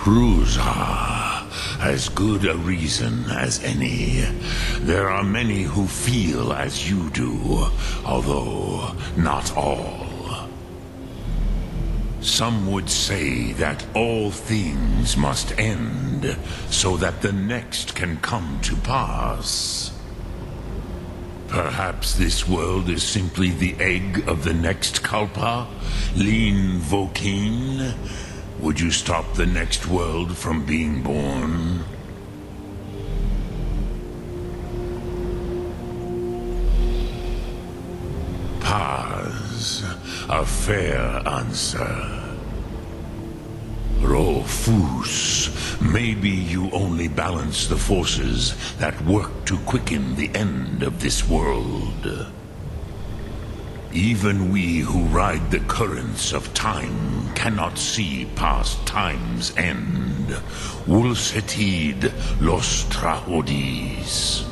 Ruza, as good a reason as any. There are many who feel as you do, although not all. Some would say that all things must end, so that the next can come to pass. Perhaps this world is simply the egg of the next Kalpa, Lean Vokeen. Would you stop the next world from being born? Paz, a fair answer. Rofus, maybe you only balance the forces that work to quicken the end of this world. Even we who ride the currents of time cannot see past time's end. Wulsetid los trahodis.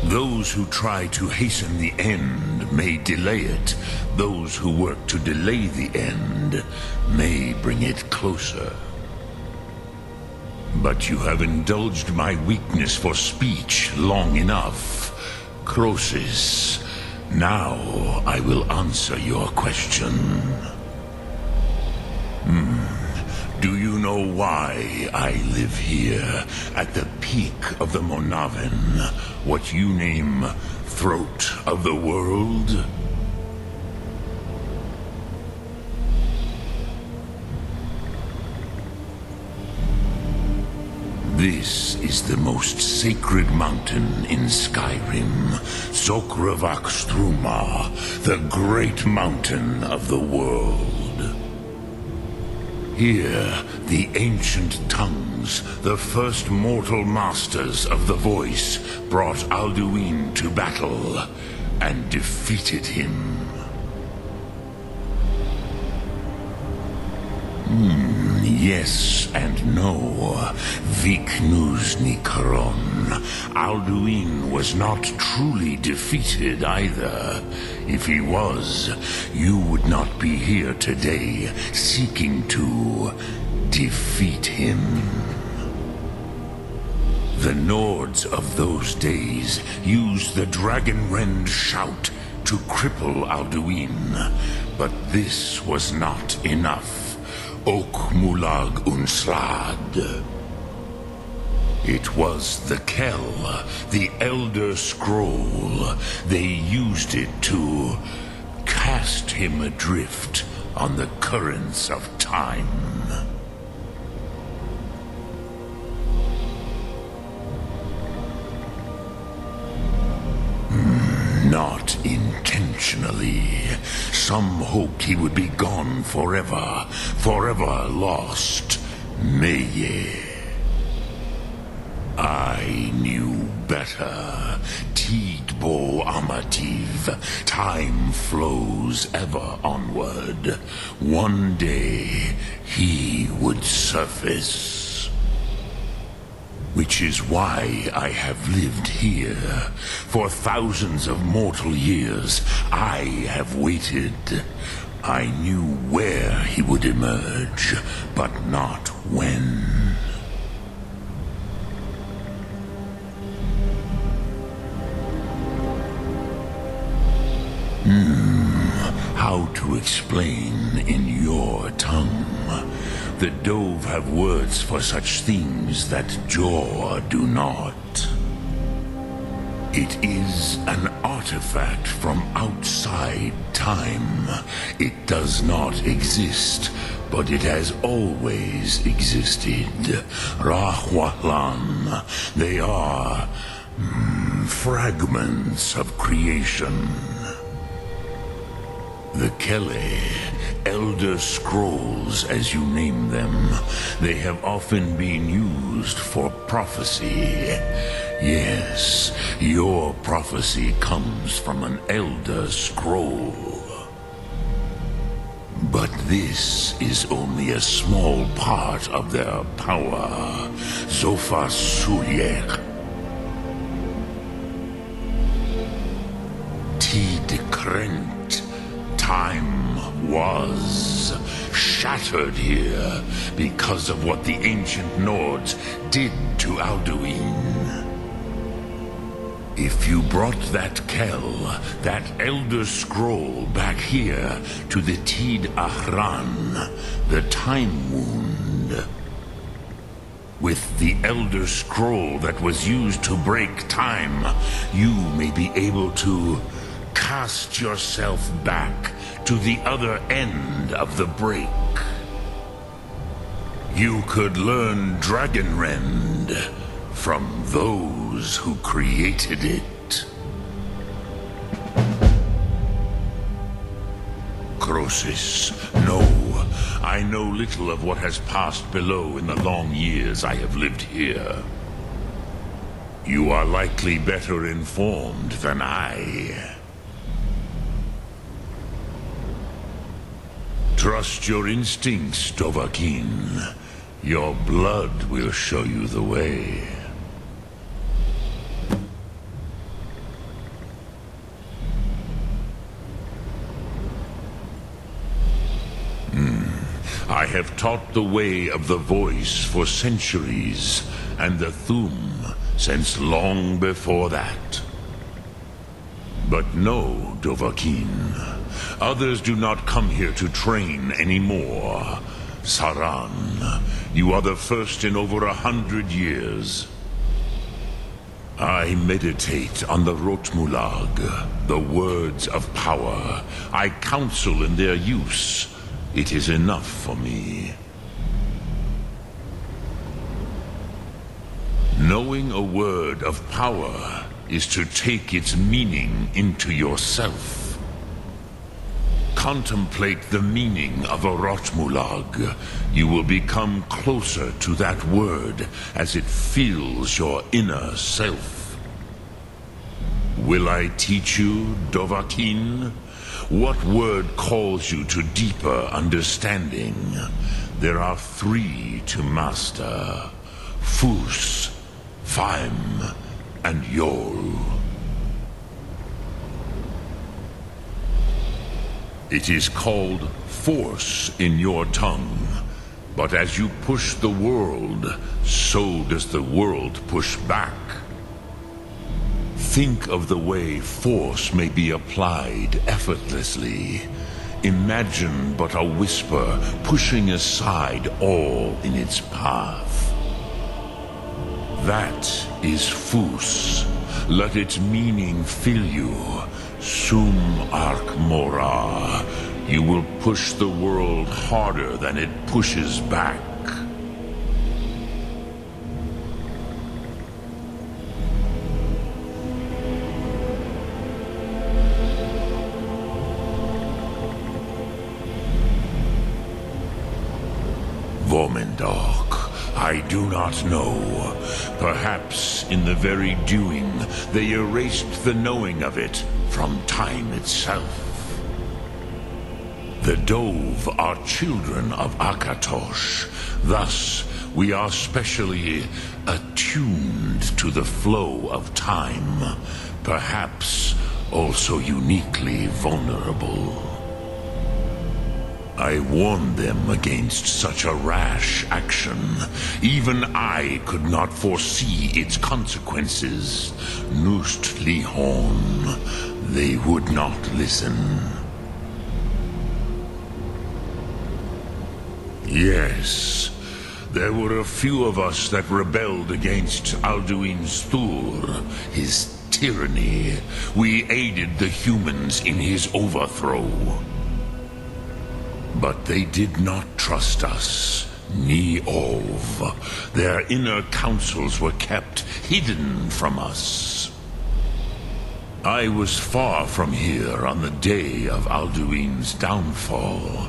Those who try to hasten the end may delay it. Those who work to delay the end may bring it closer. But you have indulged my weakness for speech long enough. Croesus, now I will answer your question. Do you know why I live here, at the peak of the Monaven, what you name throat of the world? This is the most sacred mountain in Skyrim, Sokravakstruma, the great mountain of the world. Here, the ancient tongues, the first mortal masters of the voice, brought Alduin to battle and defeated him. Yes and no. Viknusnikaron. Alduin was not truly defeated either. If he was, you would not be here today seeking to defeat him. The Nords of those days used the Dragonrend shout to cripple Alduin, but this was not enough. Ok Mulag Unslad. It was the Kell, the Elder Scroll. They used it to cast him adrift on the currents of time. Not intentionally. Some hoped he would be gone forever, forever lost. Meye. I knew better. Tidbo Amativ. Time flows ever onward. One day, he would surface. Which is why I have lived here. For thousands of mortal years, I have waited. I knew where he would emerge, but not when. How to explain in your tongue? The Dove have words for such things that Jor do not. It is an artifact from outside time. It does not exist, but it has always existed. Rahwahlan. They are fragments of creation. The Kele, Elder Scrolls as you name them, they have often been used for prophecy. Yes, your prophecy comes from an Elder Scroll. But this is only a small part of their power. Zofa Suryek. Tid Krent. Time was shattered here because of what the ancient Nords did to Alduin. If you brought that Kell, that Elder Scroll back here to the Tid Ahran, the Time Wound, with the Elder Scroll that was used to break time, you may be able to cast yourself back to the other end of the break. You could learn Dragonrend from those who created it. Crosis, no. I know little of what has passed below in the long years I have lived here. You are likely better informed than I. Trust your instincts, Dovahkiin. Your blood will show you the way. I have taught the way of the voice for centuries, and the Thu'um since long before that. But no, Dovahkiin. Others do not come here to train anymore. Saran, you are the first in over 100 years. I meditate on the Rotmulag, the words of power. I counsel in their use. It is enough for me. Knowing a word of power is to take its meaning into yourself. Contemplate the meaning of a Rotmulag. You will become closer to that word as it fills your inner self. Will I teach you, Dovahkiin? What word calls you to deeper understanding? There are 3 to master: Fus, Faim, and Yol. It is called force in your tongue, but as you push the world, so does the world push back. Think of the way force may be applied effortlessly. Imagine but a whisper pushing aside all in its path. That is Fus. Let its meaning fill you. Sum Ark Mora. You will push the world harder than it pushes back. Vomendok, I do not know. Perhaps in the very doing, they erased the knowing of it from time itself. The Dove are children of Akatosh. Thus, we are specially attuned to the flow of time. Perhaps also uniquely vulnerable. I warned them against such a rash action. Even I could not foresee its consequences. Nust Lihon, they would not listen. Yes, there were a few of us that rebelled against Alduin's Thur, his tyranny. We aided the humans in his overthrow. But they did not trust us, ni Ov. Their inner counsels were kept hidden from us. I was far from here on the day of Alduin's downfall,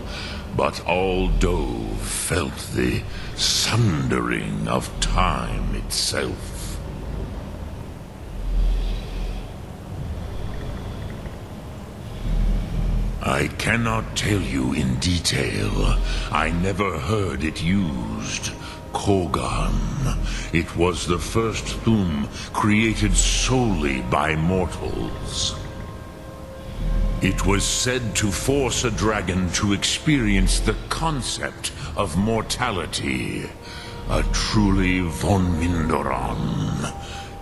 but all Dove felt the sundering of time itself. I cannot tell you in detail. I never heard it used. Kogan. It was the first Thu'um created solely by mortals. It was said to force a dragon to experience the concept of mortality. A truly von Mindoran.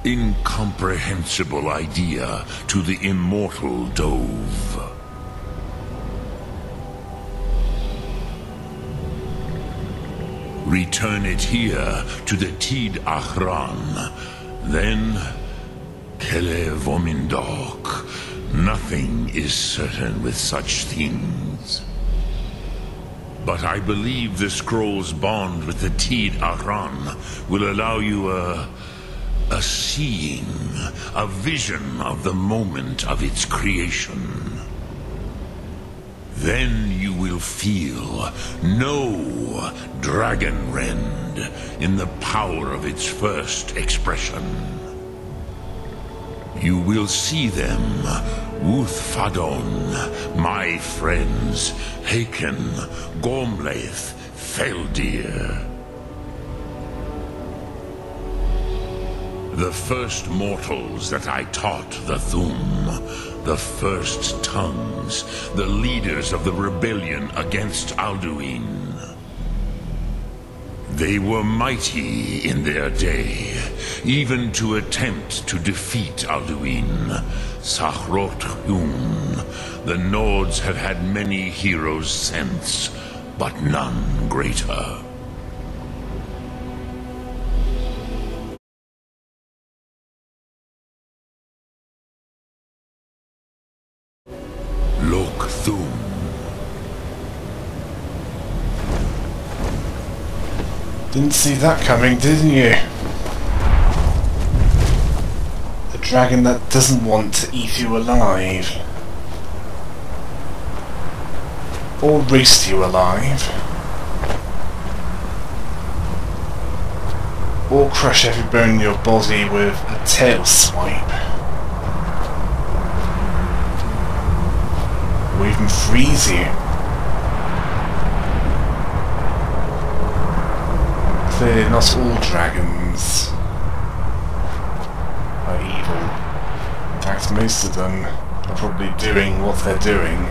Incomprehensible idea to the immortal Dove. Return it here to the Tid Achran. Then, Kele Vomindok. Nothing is certain with such things. But I believe the scroll's bond with the Tid Achran will allow you a seeing, a vision of the moment of its creation. Then you will feel, know Dragonrend in the power of its first expression. You will see them, Wuthfadon, my friends, Haken, Gormlaith, Feldir. The first mortals that I taught the Thum, the first tongues, the leaders of the rebellion against Alduin. They were mighty in their day, even to attempt to defeat Alduin. Sahrot Hun. The Nords have had many heroes since, but none greater. Lokthum. Didn't see that coming, didn't you? The dragon that doesn't want to eat you alive. Or roast you alive. Or crush every bone in your body with a tail swipe. Or even freeze you. Clearly not all dragons are evil. In fact, most of them are probably doing what they're doing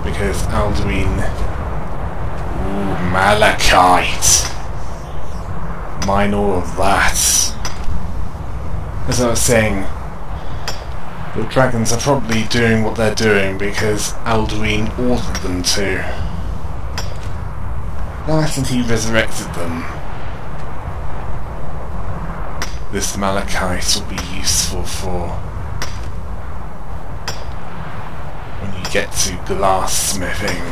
because Alduin... Ooh, Malachite! Mine all of that. As I was saying, the dragons are probably doing what they're doing because Alduin ordered them to. That and he resurrected them. This malachite will be useful for when you get to glass-smithing.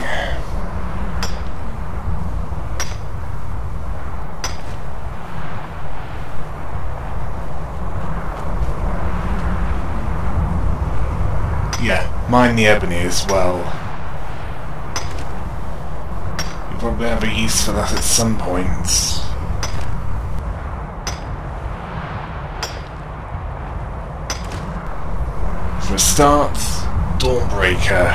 Yeah, mine the ebony as well. You'll probably have a use for that at some point. For a start, Dawnbreaker.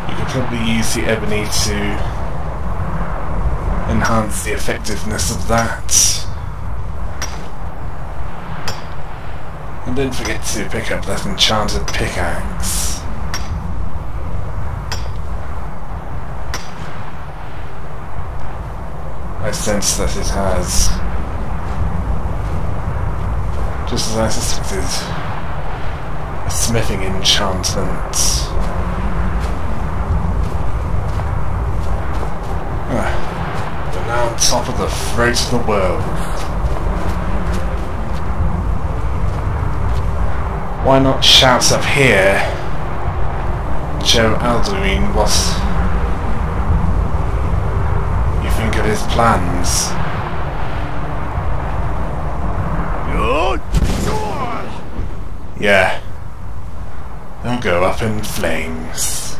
You could probably use the ebony to enhance the effectiveness of that. And don't forget to pick up that enchanted pickaxe. I sense that it has, just as I suspected, a smithing enchantment. We're now on top of the throat of the world. Why not shout up here and show Alduin what you think of his plans? Yeah. They'll go up in flames.